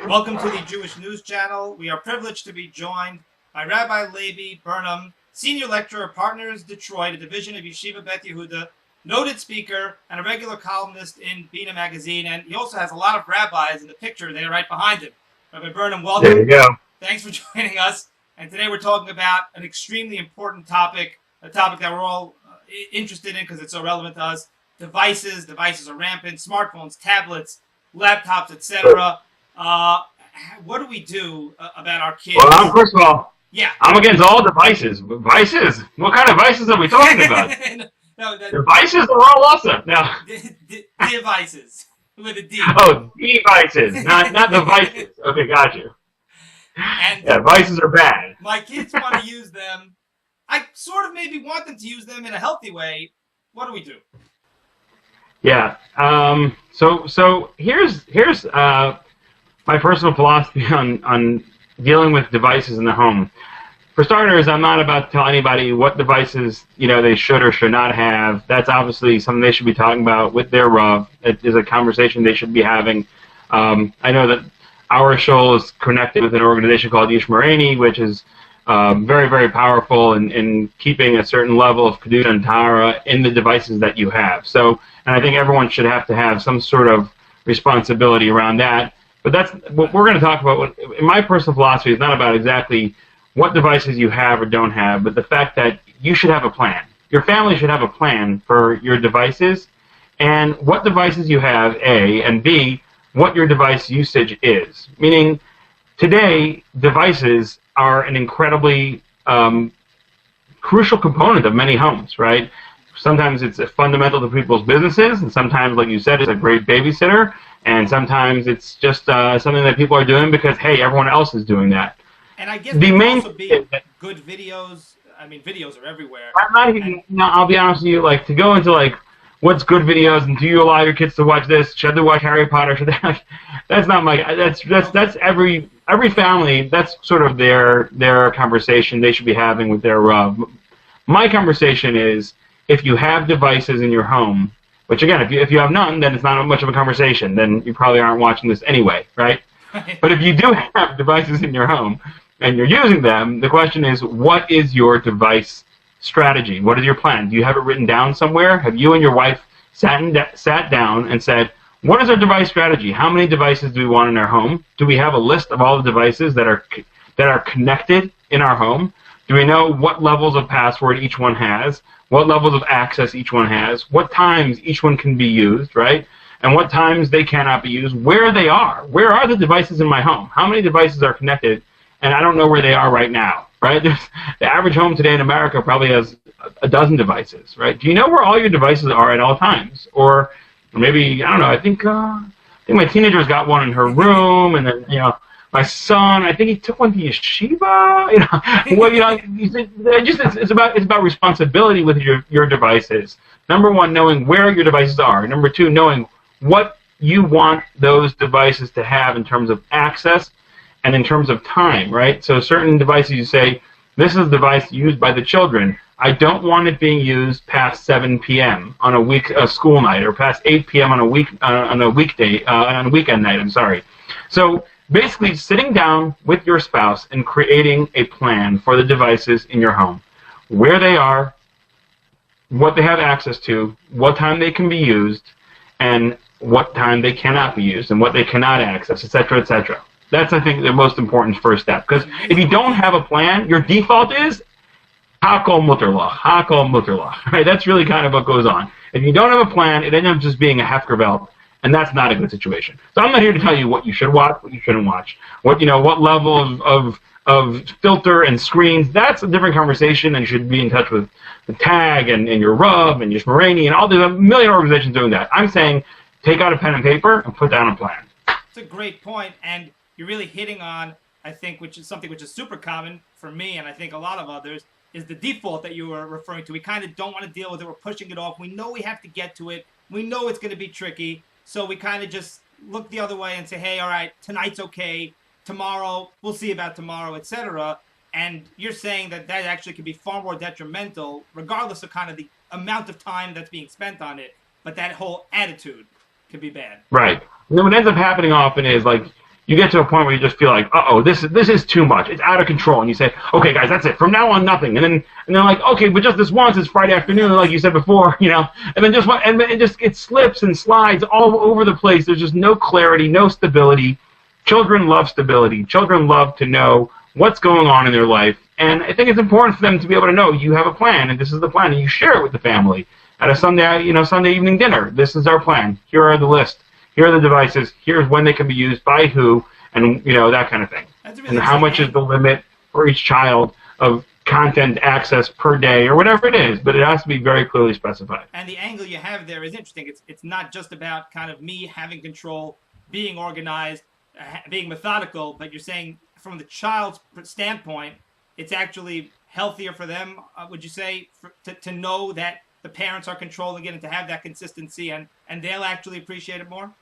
Welcome to the Jewish News Channel. We are privileged to be joined by Rabbi Leiby Burnham, Senior Lecturer, Partners Detroit, a division of Yeshiva Beth Yehuda, noted speaker, and a regular columnist in Bina magazine. And he also has a lot of rabbis in the picture there right behind him. Rabbi Burnham, welcome. There you go. Thanks for joining us. And today we're talking about an extremely important topic, a topic that we're all interested in because it's so relevant to us. Devices. Devices are rampant. Smartphones, tablets, laptops, etc. What do we do about our kids? Well, first of all, yeah, I'm against all devices. Devices? What kind of devices are we talking about? Devices are all awesome. Now, devices with a D. Oh, devices, not devices. Okay, got you. And yeah, devices are bad. My kids want to use them. I sort of maybe want them to use them in a healthy way. What do we do? Yeah. So here's my personal philosophy on dealing with devices in the home. For starters, I'm not about to tell anybody what devices they should or should not have. That's obviously something they should be talking about with their Rav. It is a conversation they should be having. I know that our shul is connected with an organization called Yishmareni, which is very, very powerful in keeping a certain level of kedusha and tahara in the devices that you have. So, and I think everyone should have to have some sort of responsibility around that. But that's what we're going to talk about. In my personal philosophy, is not about exactly what devices you have or don't have, but the fact that you should have a plan. Your family should have a plan for your devices and what devices you have, A, and B, what your device usage is. Meaning, today, devices are an incredibly crucial component of many homes, right? Sometimes it's fundamental to people's businesses, and sometimes, like you said, it's a great babysitter, and sometimes it's just something that people are doing because, hey, everyone else is doing that. And I guess there can also be good videos. I mean, videos are everywhere. I'm not even, I'll be honest with you, like, to go into, like, what's good videos, and do you allow your kids to watch this? Should they watch Harry Potter? Should they? That's not my. That's every family. That's sort of their conversation they should be having with their Rav. My conversation is, if you have devices in your home, which again, if you have none, then it's not much of a conversation. Then you probably aren't watching this anyway, right? But if you do have devices in your home and you're using them, the question is, what is your device strategy? What is your plan? Do you have it written down somewhere? Have you and your wife sat down and said, what is our device strategy? How many devices do we want in our home? Do we have a list of all the devices that are connected in our home? Do we know what levels of password each one has? What levels of access each one has? What times each one can be used, right? And what times they cannot be used? Where they are? Where are the devices in my home? How many devices are connected? And I don't know where they are right now, right? The average home today in America probably has a dozen devices, right? Do you know where all your devices are at all times? Or maybe, I don't know, I think my teenager's got one in her room, and then, my son, I think he took one to yeshiva. It's about responsibility with your devices. Number one, knowing where your devices are. Number two, knowing what you want those devices to have in terms of access and in terms of time, right? So certain devices you say, this is a device used by the children. I don't want it being used past 7 p.m. on a school night, or past 8 p.m. on a weekend night. I'm sorry. So basically, sitting down with your spouse and creating a plan for the devices in your home, where they are, what they have access to, what time they can be used, and what time they cannot be used, and what they cannot access, etc., etc. That's, I think, the most important first step. Because if you don't have a plan, your default is hakol mutterlach, right? That's really kind of what goes on. If you don't have a plan, it ends up just being a hefkervelt, and that's not a good situation. So I'm not here to tell you what you should watch, what you shouldn't watch, what level of filter and screens. That's a different conversation, and you should be in touch with the TAG and your Rav and Yishmareni and all the million organizations doing that. I'm saying take out a pen and paper and put down a plan. It's a great point, and you're really hitting on, I think, which is something which is super common for me, and I think a lot of others, is the default that you were referring to. We kind of don't want to deal with it. We're pushing it off. We know we have to get to it. We know it's going to be tricky. So we kind of just look the other way and say, hey, all right, tonight's okay. Tomorrow, we'll see about tomorrow, etc. And you're saying that actually could be far more detrimental, regardless of kind of the amount of time that's being spent on it. But that whole attitude could be bad. Right. And then what ends up happening often is, like, you get to a point where you just feel like, uh-oh, this is too much. It's out of control. And you say, okay, guys, that's it. From now on, nothing. And they're like, okay, but just this once. It's Friday afternoon, like you said before, you know. And then it slips and slides all over the place. There's just no clarity, no stability. Children love stability. Children love to know what's going on in their life. And I think it's important for them to be able to know you have a plan, and this is the plan, and you share it with the family at a Sunday evening dinner. This is our plan. Here are the list. Here are the devices. Here's when they can be used by who, and that kind of thing. Really and how much is the limit for each child of content access per day or whatever it is, but it has to be very clearly specified. And the angle you have there is interesting. It's not just about kind of me having control, being organized, being methodical, but you're saying from the child's standpoint, it's actually healthier for them, would you say, to know that the parents are controlling it and to have that consistency, and they'll actually appreciate it more?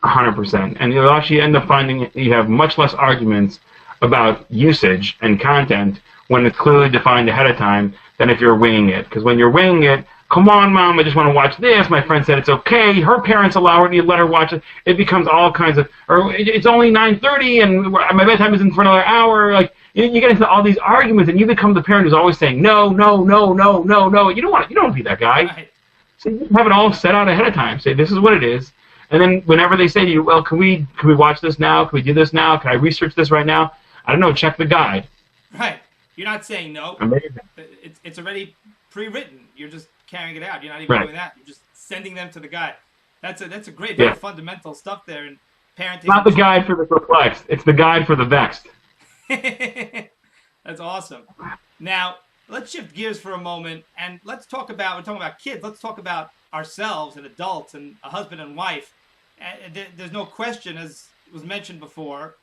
100%. And you'll actually end up finding you have much less arguments about usage and content when it's clearly defined ahead of time than if you're winging it. Because when you're winging it, come on, Mom, I just want to watch this. My friend said it's okay. Her parents allow her to let her watch it. It becomes all kinds of, or it's only 9:30 and my bedtime isn't for another hour. Like, you get into all these arguments and you become the parent who's always saying, no, no, no, no, no, no. You don't want to be that guy. Right. So you have it all set out ahead of time. Say, this is what it is. And then whenever they say to you, well, can we watch this now? Can we do this now? Can I research this right now? I don't know. Check the guide. Right. You're not saying no. Amazing. It's already pre-written. You're just carrying it out. You're not even doing that. You're just sending them to the guide. That's a great, very fundamental stuff there in parenting. Not the guide for the perplexed. It's the guide for the vexed. That's awesome. Now, let's shift gears for a moment and we're talking about kids. Let's talk about ourselves and adults and a husband and wife. There's no question, as was mentioned before,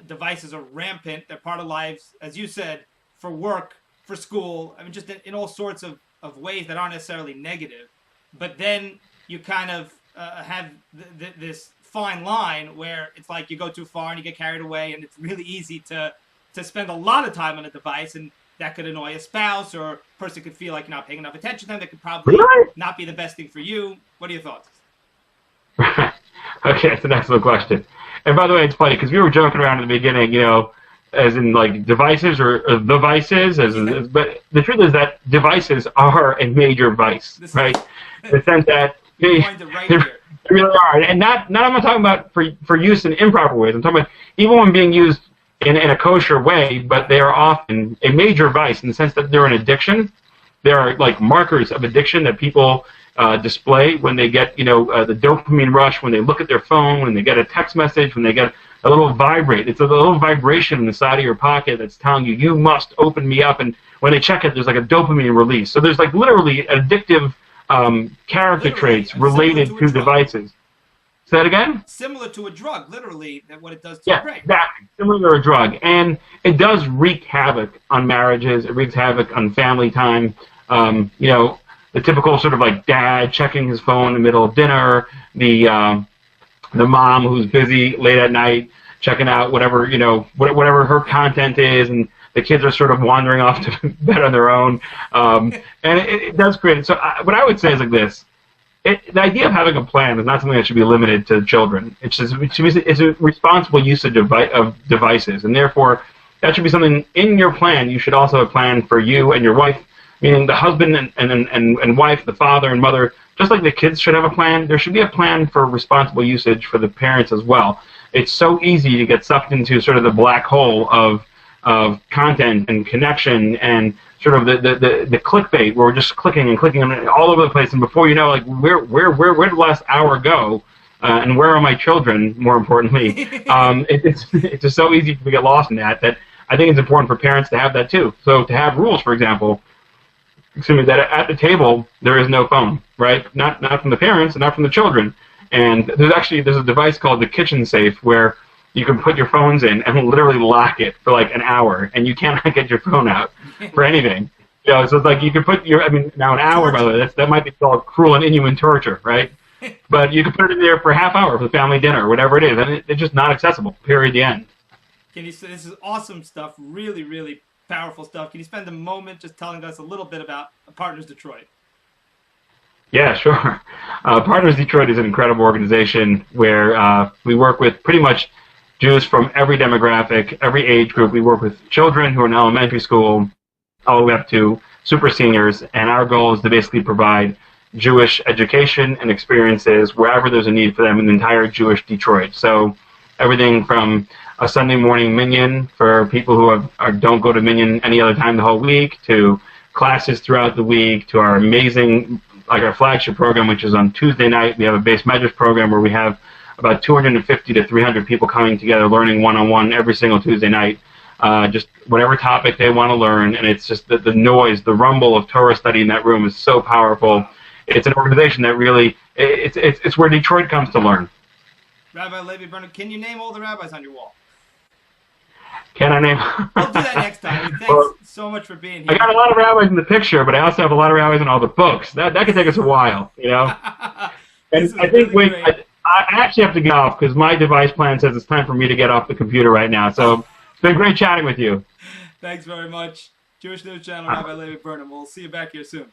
devices are rampant. They're part of lives, as you said, for work, for school. I mean, just in all sorts of ways that aren't necessarily negative. But then you kind of have this fine line where it's like you go too far and you get carried away, and it's really easy to spend a lot of time on a device, and that could annoy a spouse, or a person could feel like you're not paying enough attention to them. That could probably not be the best thing for you. What are your thoughts? Okay, that's an excellent question. And by the way, it's funny because we were joking around in the beginning, as in like devices or the vices, but the truth is that devices are a major vice, right? In the sense that they really are. And I'm not talking about for use in improper ways. I'm talking about even when being used in a kosher way, but they are often a major vice in the sense that they're an addiction. There are like markers of addiction that people display when they get, the dopamine rush, when they look at their phone, when they get a text message, when they get a little vibrate. It's a little vibration in the side of your pocket that's telling you must open me up. And when they check it, there's like a dopamine release. So there's like literally addictive character traits related to devices. Say that again? Similar to a drug, literally, what it does to your brain. Exactly. Similar to a drug. And it does wreak havoc on marriages. It wreaks havoc on family time. The typical sort of like dad checking his phone in the middle of dinner, the mom who's busy late at night checking out whatever her content is, and the kids are sort of wandering off to bed on their own. And it does create. So what I would say is like this. The idea of having a plan is not something that should be limited to children. It's a responsible use of devices, and therefore that should be something in your plan. You should also have a plan for you and your wife, meaning the husband and wife, the father and mother. Just like the kids should have a plan, there should be a plan for responsible usage for the parents as well. It's so easy to get sucked into sort of the black hole of content and connection and sort of the clickbait where we're just clicking and clicking all over the place, and before you know, like where did the last hour go, and where are my children? More importantly, it's just so easy to get lost in that I think it's important for parents to have that too. So to have rules, for example, that at the table there is no phone, right? Not from the parents and not from the children. And there's a device called the kitchen safe where you can put your phones in and literally lock it for like an hour, and you cannot get your phone out for anything. So it's like you can put now an hour, by the way, that might be called cruel and inhuman torture, right? But you can put it in there for a half hour for the family dinner, whatever it is, and it's just not accessible, period, the end. This is awesome stuff, really, really powerful stuff. Can you spend a moment just telling us a little bit about Partners Detroit? Yeah, sure. Partners Detroit is an incredible organization where we work with pretty much Jews from every demographic, every age group. We work with children who are in elementary school all the way up to super seniors, and our goal is to basically provide Jewish education and experiences wherever there's a need for them in the entire Jewish Detroit. So everything from a Sunday morning minyan for people who don't go to minyan any other time the whole week, to classes throughout the week, to our amazing, like our flagship program, which is on Tuesday night. We have a base measures program where we have about 250 to 300 people coming together learning one-on-one every single Tuesday night. Just whatever topic they want to learn, and it's just the noise, the rumble of Torah study in that room is so powerful. It's an organization that really, it's where Detroit comes to learn. Rabbi Leiby Burnham, can you name all the rabbis on your wall? Can I name? We'll do that next time. Thanks so much for being here. I got a lot of rabbis in the picture, but I also have a lot of rabbis in all the books. That could take us a while, you know? And I think, really I actually have to get off because my device plan says it's time for me to get off the computer right now. So it's been great chatting with you. Thanks very much. Jewish News Channel, Rabbi Leiby Burnham. We'll see you back here soon.